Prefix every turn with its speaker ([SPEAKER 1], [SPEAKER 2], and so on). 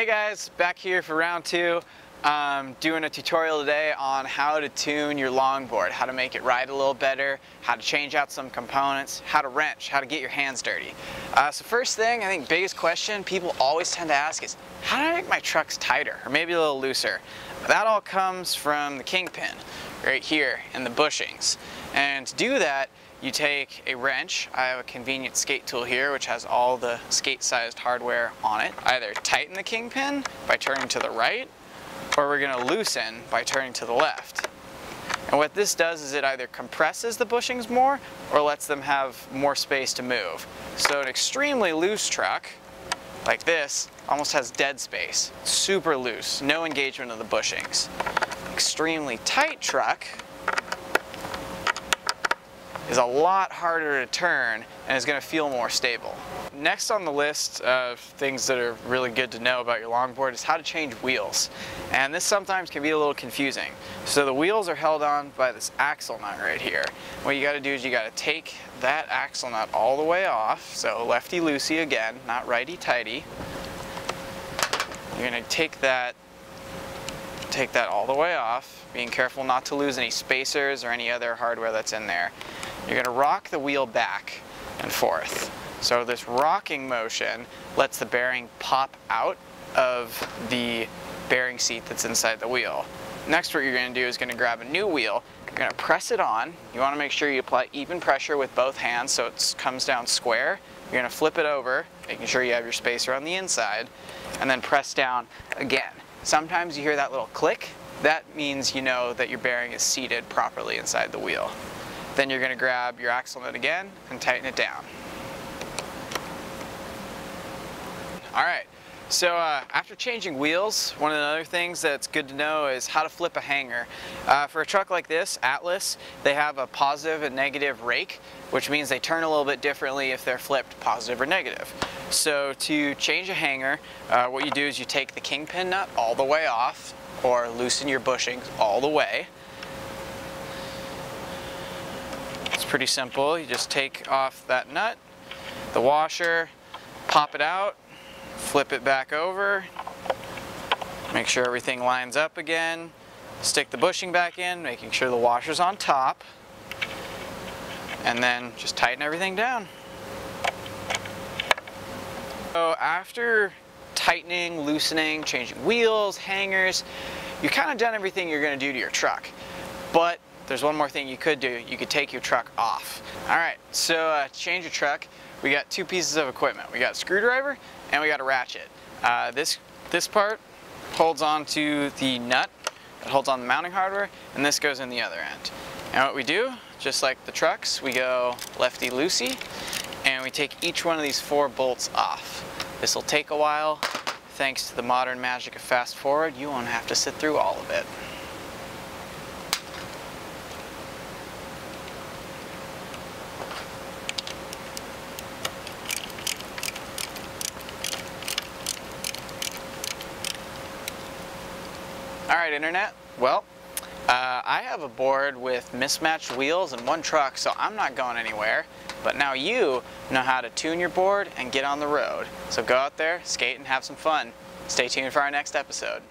[SPEAKER 1] Hey guys, back here for round two. Doing a tutorial today on how to tune your longboard, how to make it ride a little better, how to change out some components, how to wrench, how to get your hands dirty. So first thing, I think biggest question people always tend to ask is, how do I make my trucks tighter or maybe a little looser? That all comes from the kingpin right here in the bushings. And to do that, you take a wrench. I have a convenient skate tool here which has all the skate-sized hardware on it. Either tighten the kingpin by turning to the right, or we're going to loosen by turning to the left. And what this does is it either compresses the bushings more or lets them have more space to move. So an extremely loose truck like this almost has dead space. Super loose, no engagement of the bushings. Extremely tight truck is a lot harder to turn and is going to feel more stable. Next on the list of things that are really good to know about your longboard is how to change wheels. And this sometimes can be a little confusing. So the wheels are held on by this axle nut right here. What you got to do is you got to take that axle nut all the way off. So lefty-loosey again, not righty-tighty. You're going to take that all the way off, being careful not to lose any spacers or any other hardware that's in there. You're going to rock the wheel back and forth. So this rocking motion lets the bearing pop out of the bearing seat that's inside the wheel. Next, what you're going to do is going to grab a new wheel. You're going to press it on. You want to make sure you apply even pressure with both hands so it comes down square. You're going to flip it over, making sure you have your spacer on the inside, and then press down again. Sometimes you hear that little click. That means you know that your bearing is seated properly inside the wheel. Then you're going to grab your axle nut again and tighten it down. Alright, so after changing wheels, one of the other things that's good to know is how to flip a hanger. For a truck like this, Atlas, they have a positive and negative rake, which means they turn a little bit differently if they're flipped positive or negative. So to change a hanger, what you do is you take the kingpin nut all the way off, or loosen your bushings all the way. It's pretty simple. You just take off that nut, the washer, pop it out, flip it back over, make sure everything lines up again, stick the bushing back in, making sure the washer's on top, and then just tighten everything down. So after tightening, loosening, changing wheels, hangers, you've kind of done everything you're going to do to your truck. But there's one more thing you could do. You could take your truck off. Alright, so to change your truck, we got two pieces of equipment. We got a screwdriver and we got a ratchet. This part holds on to the nut that holds on the mounting hardware, and this goes in the other end. And what we do, just like the trucks, we go lefty-loosey, and we take each one of these 4 bolts off. This will take a while. Thanks to the modern magic of fast forward, you won't have to sit through all of it. Alright, Internet, well, I have a board with mismatched wheels and one truck, so I'm not going anywhere. But now you know how to tune your board and get on the road. So go out there, skate, and have some fun. Stay tuned for our next episode.